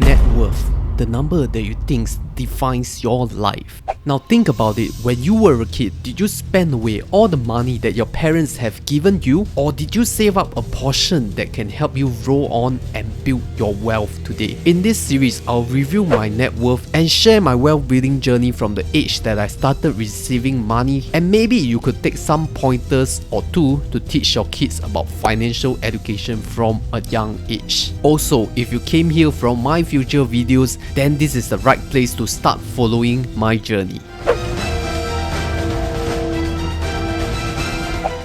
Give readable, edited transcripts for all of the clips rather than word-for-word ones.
Net worth, the number that you think defines your life. Now think about it, when you were a kid, did you spend away all the money that your parents have given you, or did you save up a portion that can help you roll on and build your wealth today? In this series, I'll review my net worth and share my wealth building journey from the age that I started receiving money, and maybe you could take some pointers or two to teach your kids about financial education from a young age. Also, if you came here from my future videos, then this is the right place to start following my journey.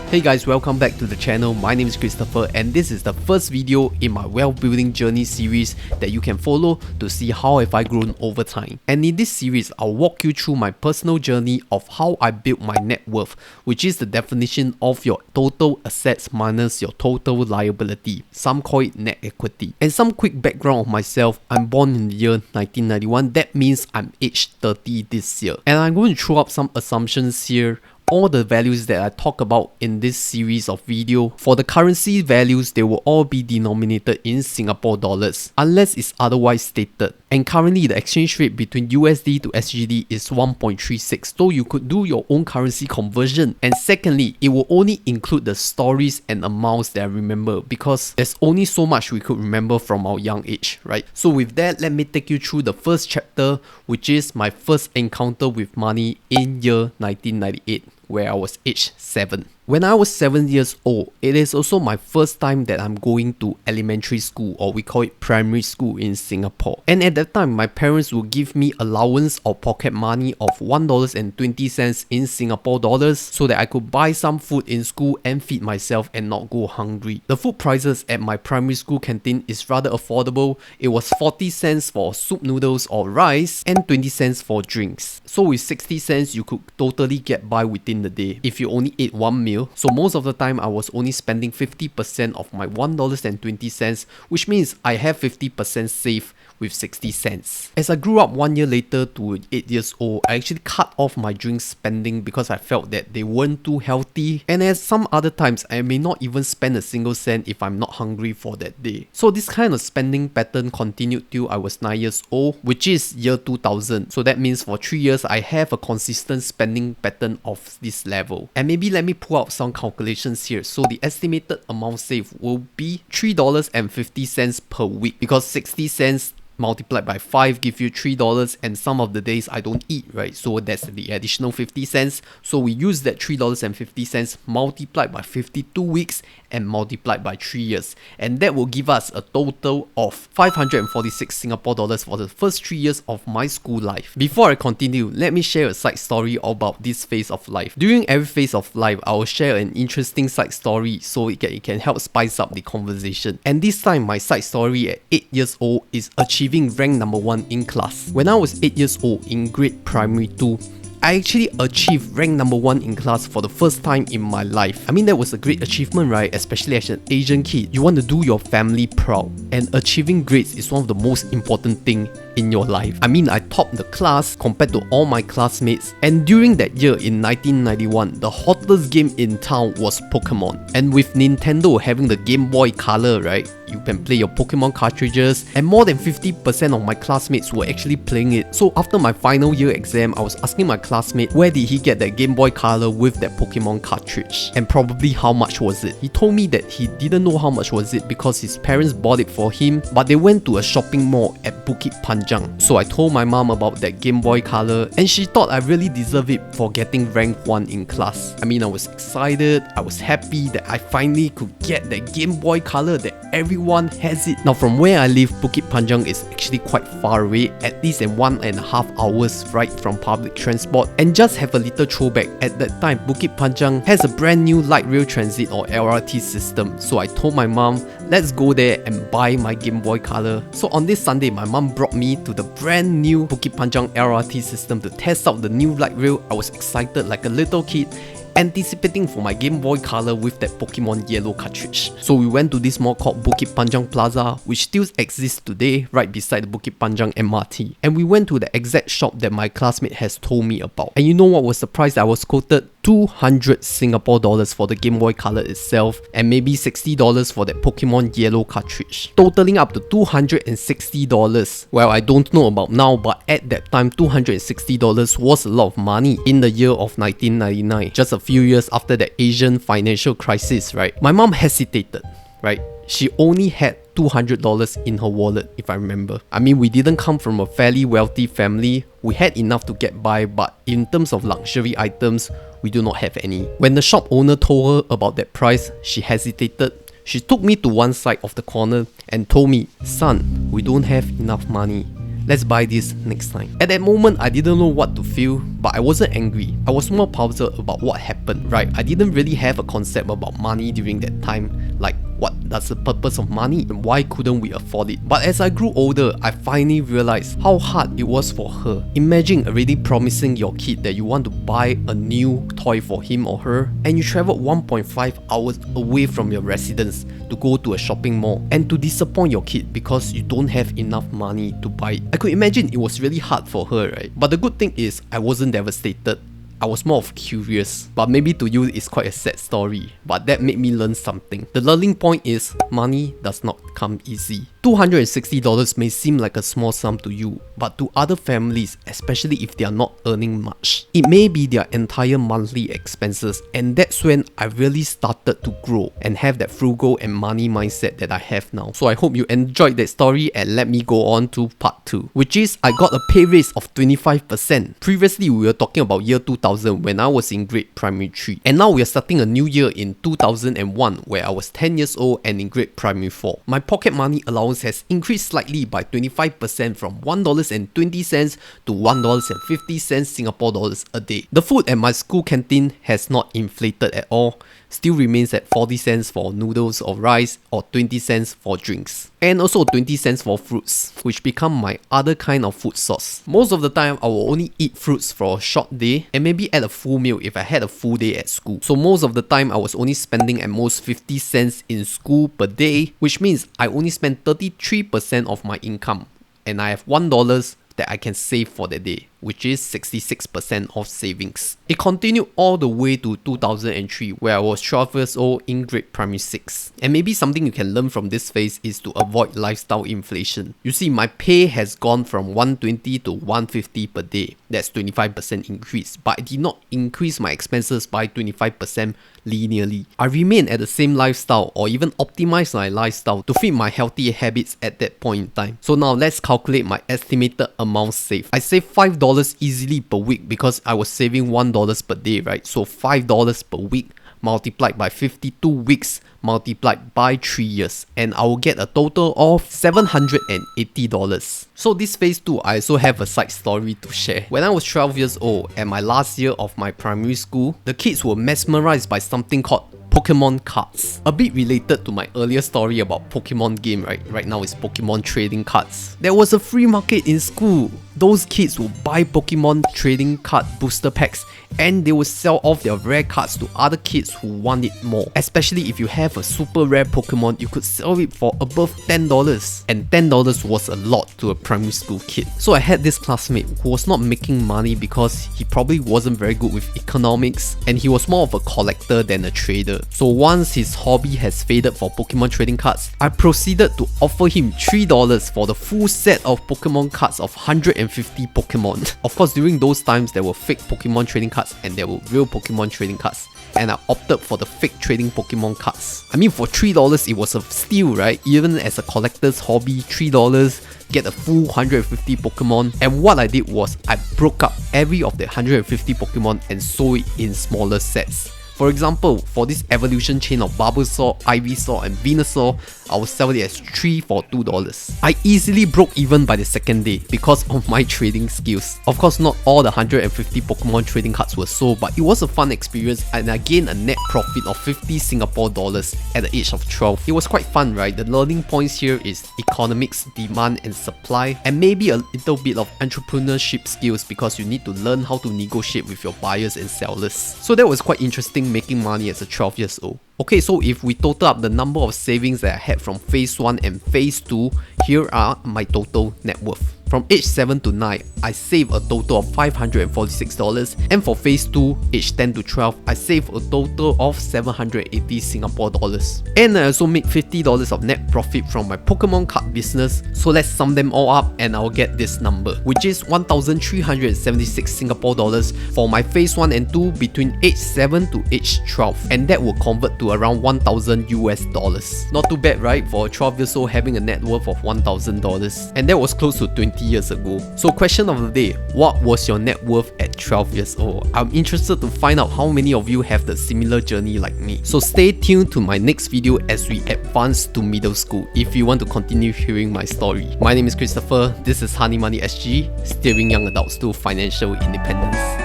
Hey guys, welcome back to the channel. My name is Christopher and this is the first video in my wealth building journey series that you can follow to see how have I grown over time. And in this series, I'll walk you through my personal journey of how I built my net worth, which is the definition of your total assets minus your total liability. Some call it net equity. And some quick background of myself, I'm born in the year 1991. That means I'm aged 30 this year. And I'm going to throw up some assumptions here. All the values that I talk about in this series of video, for the currency values, they will all be denominated in Singapore dollars unless it's otherwise stated. And currently the exchange rate between USD to SGD is 1.36, so you could do your own currency conversion. And secondly, it will only include the stories and amounts that I remember, because there's only so much we could remember from our young age, right? So with that, let me take you through the first chapter, which is my first encounter with money in year 1998. Where I was aged 7. When I was 7 years old, it is also my first time that I'm going to elementary school, or we call it primary school in Singapore. And at that time, my parents would give me allowance or pocket money of $1.20 in Singapore dollars so that I could buy some food in school and feed myself and not go hungry. The food prices at my primary school canteen is rather affordable. It was 40 cents for soup noodles or rice and 20 cents for drinks. So with 60 cents, you could totally get by within the day if you only ate one meal. So most of the time I was only spending 50% of my $1.20, which means I have 50% saved with 60 cents. As I grew up 1 year later to 8 years old, I actually cut off my drink spending because I felt that they weren't too healthy, and at some other times I may not even spend a single cent if I'm not hungry for that day. So this kind of spending pattern continued till I was 9 years old, which is year 2000. So that means for 3 years I have a consistent spending pattern of this level. And maybe let me pull out some calculations here. So the estimated amount saved will be $3.50 per week, because 60 cents multiplied by 5 give you $3, and some of the days I don't eat, right? So that's the additional 50 cents. So we use that $3.50 multiplied by 52 weeks and multiplied by 3 years, and that will give us a total of 546 Singapore dollars for the first 3 years of my school life. Before I continue, let me share a side story about this phase of life. During every phase of life, I will share an interesting side story so it can help spice up the conversation. And this time, my side story at 8 years old is achieving rank number 1 in class. When I was 8 years old in grade primary 2, I actually achieved rank number 1 in class for the first time in my life. I mean, that was a great achievement, right? Especially as an Asian kid, you want to do your family proud, and achieving grades is one of the most important things in your life. I mean, I topped the class compared to all my classmates, and during that year in 1991, the hottest game in town was Pokemon. And with Nintendo having the Game Boy Color, right, you can play your Pokemon cartridges, and more than 50% of my classmates were actually playing it. So after my final year exam, I was asking my classmate where did he get that Game Boy Color with that Pokemon cartridge, and probably how much was it. He told me that he didn't know how much was it because his parents bought it for him, but they went to a shopping mall at Bukit Panjang. So I told my mom about that Game Boy Color, and she thought I really deserved it for getting rank 1 in class. I mean, I was excited, I was happy that I finally could get that Game Boy Color, that everyone has it. Now from where I live, Bukit Panjang is actually quite far away, at least in 1.5 hours ride from public transport. And just have a little throwback, at that time Bukit Panjang has a brand new light rail transit or LRT system. So I told my mom, let's go there and buy my Game Boy Color. So on this Sunday, my mom brought me to the brand new Bukit Panjang LRT system to test out the new light rail. I was excited like a little kid, anticipating for my Game Boy Color with that Pokemon Yellow cartridge. So we went to this mall called Bukit Panjang Plaza, which still exists today, right beside the Bukit Panjang MRT. And we went to the exact shop that my classmate has told me about. And you know what was the price I was quoted? 200 Singapore dollars for the Game Boy Color itself, and maybe $60 for that Pokemon Yellow cartridge, totaling up to $260. Well, I don't know about now, but at that time $260 was a lot of money in the year of 1999, just a few years after the Asian financial crisis, right? My mom hesitated, right? She only had $200 in her wallet, if I remember. I mean, we didn't come from a fairly wealthy family. We had enough to get by, but in terms of luxury items, we do not have any. When the shop owner told her about that price, she hesitated. She took me to one side of the corner and told me, "Son, we don't have enough money. Let's buy this next time." At that moment, I didn't know what to feel, but I wasn't angry. I was more puzzled about what happened, right? I didn't really have a concept about money during that time, like what that's the purpose of money and why couldn't we afford it. But as I grew older, I finally realized how hard it was for her. Imagine already promising your kid that you want to buy a new toy for him or her, and you traveled 1.5 hours away from your residence to go to a shopping mall, and to disappoint your kid because you don't have enough money to buy it. I could imagine it was really hard for her, right? But the good thing is I wasn't devastated. I was more of curious, but maybe to you it's quite a sad story, but that made me learn something. The learning point is money does not come easy. $260 may seem like a small sum to you, but to other families, especially if they are not earning much, it may be their entire monthly expenses, and that's when I really started to grow and have that frugal and money mindset that I have now. So I hope you enjoyed that story, and let me go on to part 2, which is I got a pay raise of 25%. Previously we were talking about year 2000 when I was in grade primary 3, and now we are starting a new year in 2001 where I was 10 years old and in grade primary 4. My pocket money allowance has increased slightly by 25% from $1.20 to $1.50 Singapore dollars a day. The food at my school canteen has not inflated at all, still remains at 40 cents for noodles or rice or 20 cents for drinks, and also 20 cents for fruits, which become my other kind of food source. Most of the time I will only eat fruits for a short day and maybe add a full meal if I had a full day at school. So most of the time I was only spending at most 50 cents in school per day, which means I only spend 33% of my income, and I have $1 that I can save for the day, which is 66% of savings. It continued all the way to 2003 where I was 12 years old in grade primary 6. And maybe something you can learn from this phase is to avoid lifestyle inflation. You see, my pay has gone from $120 to $150 per day. That's 25% increase, but I did not increase my expenses by 25% linearly. I remained at the same lifestyle or even optimize my lifestyle to fit my healthy habits at that point in time. So now let's calculate my estimated amount saved. I saved $5 easily per week because I was saving $1 per day, right? So $5 per week multiplied by 52 weeks multiplied by 3 years, and I will get a total of $780. So this phase 2, I also have a side story to share. When I was 12 years old and my last year of my primary school, the kids were mesmerized by something called Pokemon cards. A bit related to my earlier story about Pokemon game, right? Right now it's Pokemon trading cards. There was a free market in school. Those kids would buy Pokemon trading card booster packs and they would sell off their rare cards to other kids who want it more. Especially if you have a super rare Pokemon, you could sell it for above $10, and $10 was a lot to a primary school kid. So I had this classmate who was not making money because he probably wasn't very good with economics, and he was more of a collector than a trader. So once his hobby has faded for Pokemon trading cards, I proceeded to offer him $3 for the full set of Pokemon cards of 150 Pokemon. Of course, during those times there were fake Pokemon trading cards and there were real Pokemon trading cards, and I opted for the fake trading Pokemon cards. I mean, for $3 it was a steal, right? Even as a collector's hobby, $3 get a full 150 Pokemon. And what I did was I broke up every of the 150 Pokemon and sold it in smaller sets. For example, for this evolution chain of Bulbasaur, Ivysaur and Venusaur, I will sell it as 3 for $2. I easily broke even by the second day because of my trading skills. Of course, not all the 150 Pokemon trading cards were sold, but it was a fun experience and I gained a net profit of 50 Singapore dollars at the age of 12. It was quite fun, right? The learning points here is economics, demand and supply, and maybe a little bit of entrepreneurship skills because you need to learn how to negotiate with your buyers and sellers. So that was quite interesting, making money as a 12 years old. Okay, so if we total up the number of savings that I had from phase 1 and phase 2, here are my total net worth. From age 7 to 9, I saved a total of $546, and for phase 2, age 10 to 12, I saved a total of 780 Singapore dollars. And I also made $50 of net profit from my Pokemon card business, so let's sum them all up and I'll get this number, which is 1,376 Singapore dollars for my phase 1 and 2 between age 7 to age 12, and that will convert to around 1,000 US dollars. Not too bad, right, for a 12 years old having a net worth of $1,000, and that was close to 20 years ago. So question of the day, what was your net worth at 12 years old? I'm interested to find out how many of you have the similar journey like me. So stay tuned to my next video as we advance to middle school if you want to continue hearing my story. My name is Christopher, this is Honey Money SG, steering young adults to financial independence.